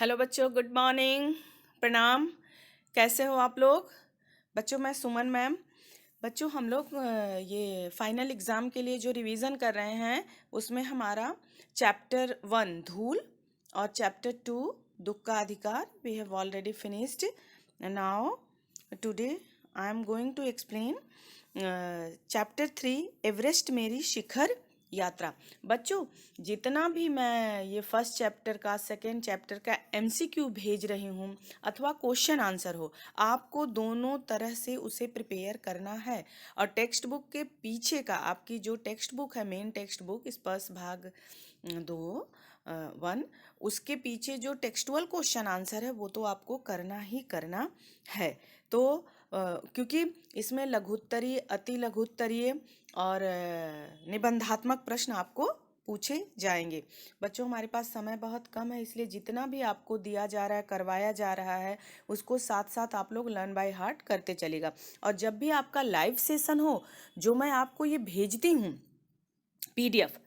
Hello बच्चों, good morning, प्रणाम। कैसे हो आप लोग? बच्चों, मैं सुमन मैम। बच्चों, हम लोग ये फाइनल एग्ज़ाम के लिए जो रिवीजन कर रहे हैं उसमें हमारा चैप्टर 1 धूल और चैप्टर 2 दुख का अधिकार we have already finished. Now today I am going to explain chapter 3 Everest मेरी शिखर यात्रा। बच्चों, जितना भी मैं ये फर्स्ट चैप्टर का सेकंड चैप्टर का एमसीक्यू भेज रही हूँ अथवा क्वेश्चन आंसर हो, आपको दोनों तरह से उसे प्रिपेयर करना है। और टेक्स्ट बुक के पीछे का आपकी जो टेक्स्ट बुक है, मेन टेक्स्ट बुक स्पर्श भाग 2 1, उसके पीछे जो टेक्सटुअल क्वेश्चन आंसर है वो तो आपको करना ही करना है। तो क्योंकि इसमें लघुत्तरीय, अति लघुत्तरीय और निबंधात्मक प्रश्न आपको पूछे जाएंगे। बच्चों, हमारे पास समय बहुत कम है, इसलिए जितना भी आपको दिया जा रहा है, करवाया जा रहा है, उसको साथ साथ आप लोग लर्न बाय हार्ट करते चलेगा। और जब भी आपका लाइव सेशन हो, जो मैं आपको ये भेजती हूँ पीडीएफ,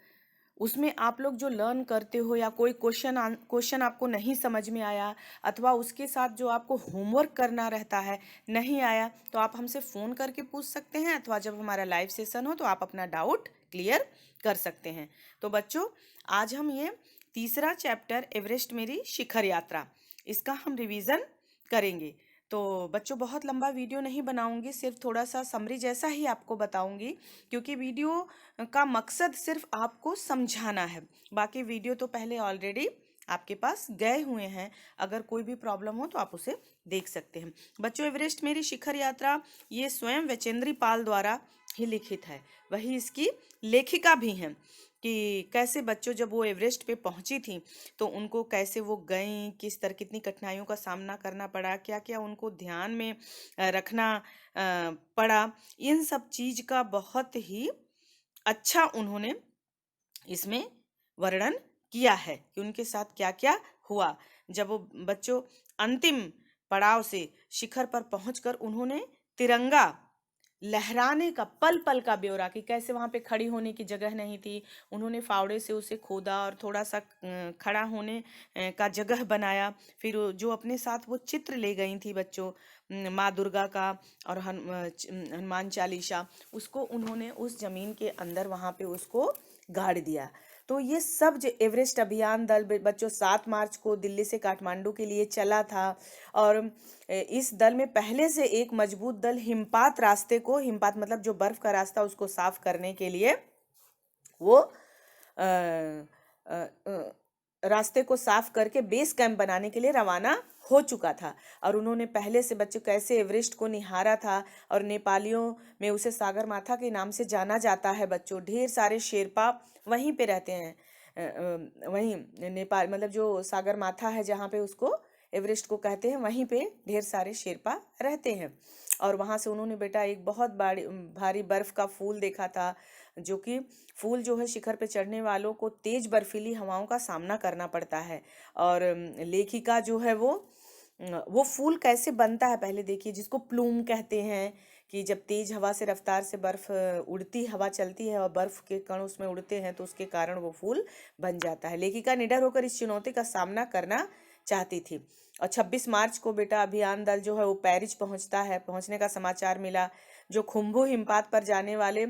उसमें आप लोग जो लर्न करते हो या कोई क्वेश्चन आपको नहीं समझ में आया अथवा उसके साथ जो आपको होमवर्क करना रहता है नहीं आया, तो आप हमसे फ़ोन करके पूछ सकते हैं अथवा जब हमारा लाइव सेशन हो तो आप अपना डाउट क्लियर कर सकते हैं। तो बच्चों, आज हम ये तीसरा चैप्टर एवरेस्ट मेरी शिखर यात्रा, इसका हम रिवीजन करेंगे। तो बच्चों, बहुत लंबा वीडियो नहीं बनाऊंगी, सिर्फ थोड़ा सा समरी जैसा ही आपको बताऊंगी, क्योंकि वीडियो का मकसद सिर्फ आपको समझाना है। बाकी वीडियो तो पहले ऑलरेडी आपके पास गए हुए हैं, अगर कोई भी प्रॉब्लम हो तो आप उसे देख सकते हैं। बच्चों, एवरेस्ट मेरी शिखर यात्रा ये स्वयं वैचेंद्री पाल द्वारा ही लिखित है, वही इसकी लेखिका भी हैं। कि कैसे बच्चों जब वो एवरेस्ट पे पहुंची थी तो उनको कैसे वो गईं, किस तरह कितनी कठिनाइयों का सामना करना पड़ा, क्या क्या उनको ध्यान में रखना पड़ा, इन सब चीज़ का बहुत ही अच्छा उन्होंने इसमें वर्णन किया है कि उनके साथ क्या क्या हुआ। जब वो बच्चों अंतिम पड़ाव से शिखर पर पहुंचकर उन्होंने तिरंगा लहराने का पल पल का ब्यौरा, कि कैसे वहां पे खड़ी होने की जगह नहीं थी, उन्होंने फावड़े से उसे खोदा और थोड़ा सा खड़ा होने का जगह बनाया। फिर जो अपने साथ वो चित्र ले गई थी बच्चों, माँ दुर्गा का और हनुमान चालीसा, उसको उन्होंने उस जमीन के अंदर वहां पे उसको गाड़ दिया। तो ये सब जो एवरेस्ट अभियान दल बच्चों 7 मार्च को दिल्ली से काठमांडू के लिए चला था। और इस दल में पहले से एक मजबूत दल हिमपात रास्ते को, हिमपात मतलब जो बर्फ का रास्ता, उसको साफ करने के लिए वो अ, अ, अ, रास्ते को साफ करके बेस कैंप बनाने के लिए रवाना हो चुका था। और उन्होंने पहले से बच्चों कैसे एवरेस्ट को निहारा था, और नेपालियों में उसे सागर माथा के नाम से जाना जाता है। बच्चों, ढेर सारे शेरपा वहीं पे रहते हैं। वहीं नेपाल मतलब जो सागर माथा है जहाँ पे उसको एवरेस्ट को कहते हैं, वहीं पे ढेर सारे शेरपा रहते हैं। और वहाँ से उन्होंने बेटा एक बहुत भारी बर्फ का फूल देखा था, जो कि फूल जो है शिखर पे चढ़ने वालों को तेज बर्फीली हवाओं का सामना करना पड़ता है। और लेखिका जो है वो फूल कैसे बनता है पहले देखिए, जिसको प्लूम कहते हैं, कि जब तेज हवा से रफ्तार से बर्फ उड़ती हवा चलती है और बर्फ के कण उसमें उड़ते हैं तो उसके कारण वो फूल बन जाता है। लेखिका निडर होकर इस चुनौती का सामना करना चाहती थी। और 26 मार्च को बेटा अभियान दल जो है वो पेरिस पहुंचता है। पहुंचने का समाचार मिला। जो खुम्बू हिमपात पर जाने वाले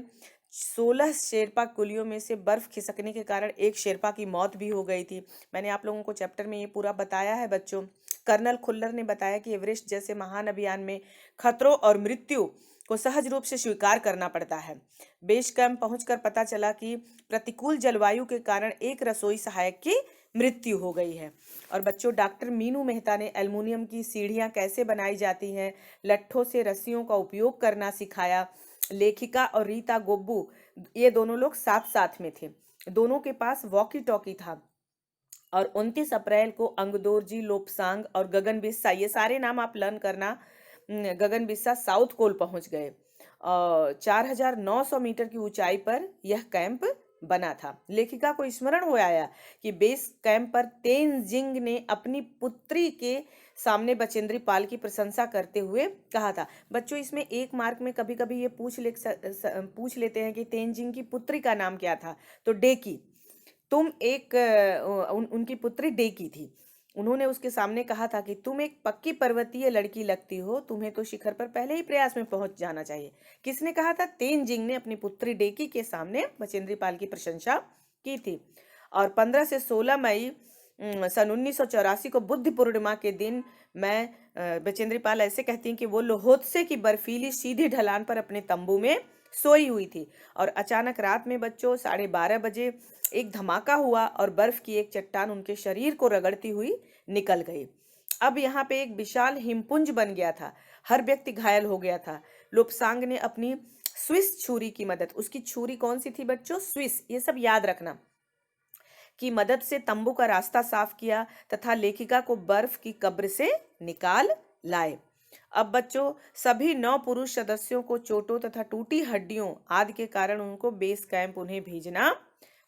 16 शेरपा कुलियों में से बर्फ खिसकने के कारण एक शेरपा की मौत भी हो गई थी। मैंने आप लोगों को चैप्टर में ये पूरा बताया है बच्चों। कर्नल खुल्लर ने बताया कि एवरेस्ट जैसे महान अभियान में खतरों और मृत्यु को सहज रूप से स्वीकार करना पड़ता है। बेस कैंप पहुंचकर पता चला कि प्रतिकूल जलवायु के कारण एक रसोई सहायक की मृत्यु हो गई है। और बच्चों, डॉक्टर मीनू मेहता ने एल्युमिनियम की सीढ़ियां कैसे बनाई जाती हैं, लट्ठों से रस्सियों का उपयोग करना सिखाया। लेखिका और रीता गोब्बू, ये दोनों लोग साथ साथ में थे, दोनों के पास वॉकी टॉकी था। और 29 अप्रैल को अंगदोरजी, लोपसांग और गगन बिस्सा, ये सारे नाम आप लर्न करना, गगन बिस्सा साउथ कोल पहुंच गए। 4900 मीटर की ऊंचाई पर यह कैंप बना था। लेखिका को स्मरण हो आया कि बेस कैंप पर तेनजिंग ने अपनी पुत्री के सामने बचेंद्री पाल की प्रशंसा करते हुए कहा था। बच्चों, इसमें एक मार्क में कभी कभी ये पूछ लेते हैं कि तेनजिंग की पुत्री का नाम क्या था, तो डेकी। उनकी पुत्री डेकी थी। उन्होंने उसके सामने कहा था कि तुम एक पक्की पर्वतीय लड़की लगती हो, तुम्हें तो शिखर पर पहले ही प्रयास में पहुंच जाना चाहिए। किसने कहा था? तेनजिंग ने अपनी पुत्री डेकी के सामने बचेंद्री पाल की प्रशंसा की थी। और 15 से 16 मई सन 1984 को बुद्ध पूर्णिमा के दिन मैं बचेंद्री पाल ऐसे कहती हैं कि वो लोहोत्से की बर्फीली सीधी ढलान पर अपने तंबू में सोई हुई थी और अचानक रात में बच्चों 12:30 बजे एक धमाका हुआ और बर्फ की एक चट्टान उनके शरीर को रगड़ती हुई निकल गई। अब यहाँ पे एक विशाल हिमपुंज बन गया था। हर व्यक्ति घायल हो गया था। लोब्सांग ने अपनी स्विस छुरी की मदद, उसकी छुरी कौन सी थी बच्चों? स्विस, ये सब याद रखना, की मदद से तंबू का रास्ता साफ किया तथा लेखिका को बर्फ की कब्र से निकाल लाए। अब बच्चों, सभी 9 पुरुष सदस्यों को चोटों तथा टूटी हड्डियों आदि के कारण उनको बेस कैंप उन्हें भेजना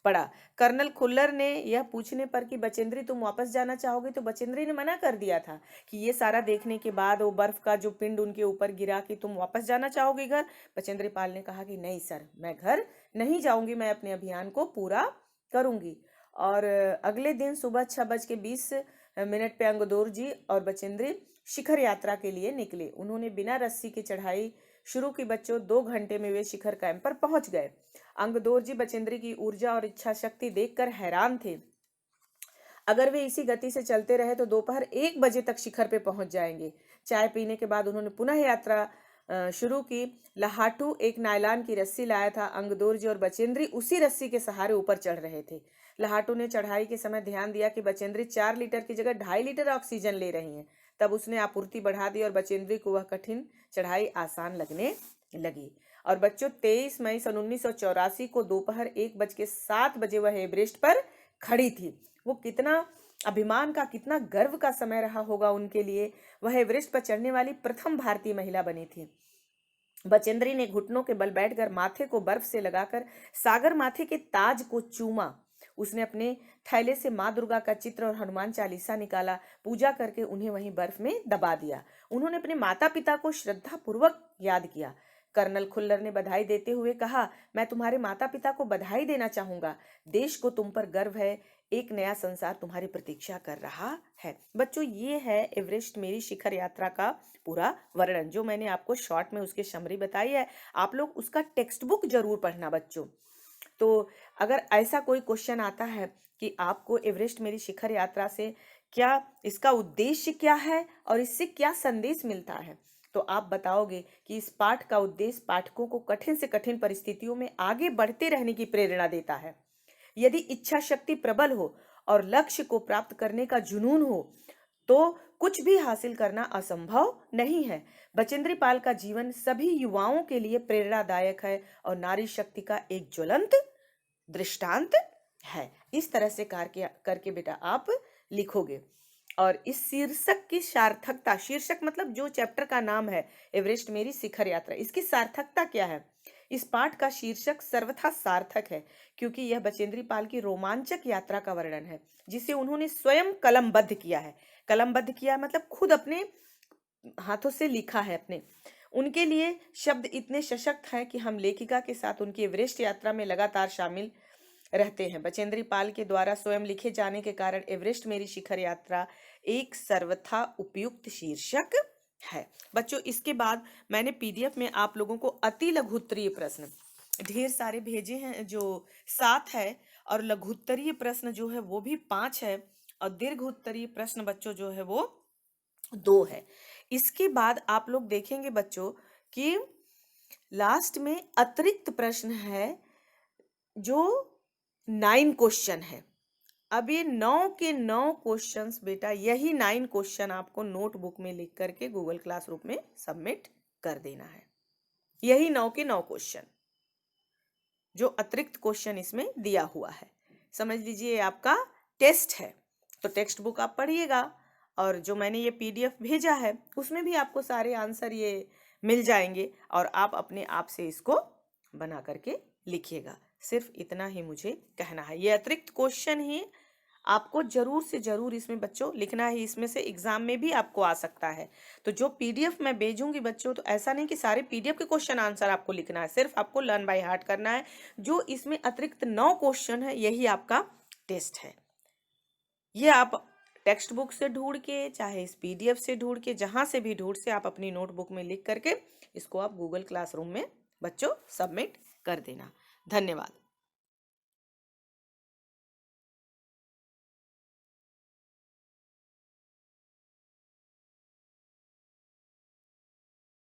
पड़ा। कर्नल खुल्लर ने यह पूछने पर कि बचेंद्री तुम वापस जाना चाहोगे, तो बचेंद्री ने मना कर दिया था कि ये सारा देखने के बाद वो बर्फ का जो पिंड उनके ऊपर गिरा कि तुम वापस जाना चाहोगे घर। बचेंद्री पाल ने कहा कि नहीं सर, मैं घर नहीं जाऊंगी, मैं अपने अभियान को पूरा करूंगी। और अगले दिन सुबह 6:20 पे अंगदोर जी और बचेंद्री शिखर यात्रा के लिए निकले। उन्होंने बिना रस्सी की चढ़ाई शुरू की बच्चों। 2 घंटे में वे शिखर कैंप पर पहुंच गए। अंगदोर जी बचेंद्री की ऊर्जा और इच्छा शक्ति देखकर हैरान थे। अगर वे इसी गति से चलते रहे तो दोपहर 1 बजे तक शिखर पे पहुंच जाएंगे। चाय पीने के बाद उन्होंने पुनः यात्रा शुरू की। लहाटू एक नायलान की रस्सी लाया था। अंगदोर जी और बचेंद्री उसी रस्सी के सहारे ऊपर चढ़ रहे थे। लहाटू ने चढ़ाई के समय ध्यान दिया कि बचेंद्री 4 लीटर की जगह 2.5 लीटर ऑक्सीजन ले रही हैं। तब उसने आपूर्ति बढ़ा दी और बचेंद्री को वह कठिन चढ़ाई आसान लगने लगी। और बच्चों, 23 मई सन 1984 को दोपहर 1:07 वह एवरेस्ट पर खड़ी थी। वो कितना अभिमान का, कितना गर्व का समय रहा होगा उनके लिए। वह एवरेस्ट पर चढ़ने वाली प्रथम भारतीय महिला बनी थी। बचेंद्री ने घुटनों के बल बैठकर माथे को बर्फ से लगाकर सागर माथे के ताज को चूमा। उसने अपने थैले से माँ दुर्गा का चित्र और हनुमान चालीसा निकाला। पूजा करके उन्हें वहीं बर्फ में दबा दिया। उन्होंने अपने माता पिता को श्रद्धा पूर्वक याद किया। कर्नल खुल्लर ने बधाई देते हुए कहा, मैं तुम्हारे माता पिता को बधाई देना चाहूंगा। देश को तुम पर गर्व है। एक नया संसार तुम्हारी प्रतीक्षा कर रहा है। बच्चों, ये है एवरेस्ट मेरी शिखर यात्रा का पूरा वर्णन, जो मैंने आपको शॉर्ट में उसकी समरी बताई है। आप लोग उसका टेक्स्ट बुक जरूर पढ़ना बच्चों। तो अगर ऐसा कोई क्वेश्चन आता है कि आपको एवरेस्ट मेरी शिखर यात्रा से क्या, इसका उद्देश्य क्या है और इससे क्या संदेश मिलता है, तो आप बताओगे कि इस पाठ का उद्देश्य पाठकों को कठिन से कठिन परिस्थितियों में आगे बढ़ते रहने की प्रेरणा देता है। यदि इच्छा शक्ति प्रबल हो और लक्ष्य को प्राप्त करने का जुनून हो तो कुछ भी हासिल करना असंभव नहीं है। बचेंद्री पाल का जीवन सभी युवाओं के लिए प्रेरणादायक है और नारी शक्ति का एक ज्वलंत दृष्टांत है। इस तरह से करके बेटा आप लिखोगे। और इस शीर्षक की सार्थकता, शीर्षक मतलब जो चैप्टर का नाम है एवरेस्ट मेरी शिखर यात्रा, इसकी सार्थकता क्या है? इस पाठ का शीर्षक सर्वथा सार्थक है क्योंकि यह बचेंद्री पाल की रोमांचक यात्रा का वर्णन है जिसे उन्होंने स्वयं कलमबद्ध किया है। कलमबद्ध किया मतलब खुद अपने हाथों से लिखा है अपने। उनके लिए शब्द इतने सशक्त हैं कि हम लेखिका के साथ उनकी एवरेस्ट यात्रा में लगातार शामिल रहते हैं। बचेंद्री पाल के द्वारा स्वयं लिखे जाने के कारण एवरेस्ट मेरी शिखर यात्रा एक सर्वथा उपयुक्त शीर्षक है। बच्चों, इसके बाद मैंने पीडीएफ में आप लोगों को अति लघुत्तरीय प्रश्न ढेर सारे भेजे हैं, जो 7 है, और लघुत्तरीय प्रश्न जो है वो भी 5 है, और दीर्घ उत्तरीय प्रश्न बच्चों जो है वो 2 है। इसके बाद आप लोग देखेंगे बच्चों कि लास्ट में अतिरिक्त प्रश्न है जो 9 क्वेश्चन है। अब ये 9 के 9 क्वेश्चंस बेटा, यही 9 क्वेश्चन आपको नोटबुक में लिख करके गूगल क्लासरूम में सबमिट कर देना है। यही 9 के 9 क्वेश्चन जो अतिरिक्त क्वेश्चन इसमें दिया हुआ है, समझ लीजिए आपका टेस्ट है। तो टेक्स्ट बुक आप पढ़िएगा और जो मैंने ये पीडीएफ भेजा है उसमें भी आपको सारे आंसर ये मिल जाएंगे और आप अपने आप से इसको बना करके लिखिएगा। सिर्फ इतना ही मुझे कहना है। ये अतिरिक्त क्वेश्चन ही आपको जरूर से जरूर इसमें बच्चों लिखना है। इसमें से एग्जाम में भी आपको आ सकता है। तो जो पीडीएफ मैं भेजूंगी बच्चों, तो ऐसा नहीं कि सारे पीडीएफ के क्वेश्चन आंसर आपको लिखना है, सिर्फ आपको लर्न बाय हार्ट करना है। जो इसमें अतिरिक्त 9 क्वेश्चन है यही आपका टेस्ट है। ये आप टेक्स्ट बुक से ढूंढ के, चाहे इस PDF से ढूंढ के, जहाँ से भी ढूंढ से आप अपनी नोटबुक में लिख करके इसको आप गूगल क्लासरूम में बच्चों सबमिट कर देना। धन्यवाद।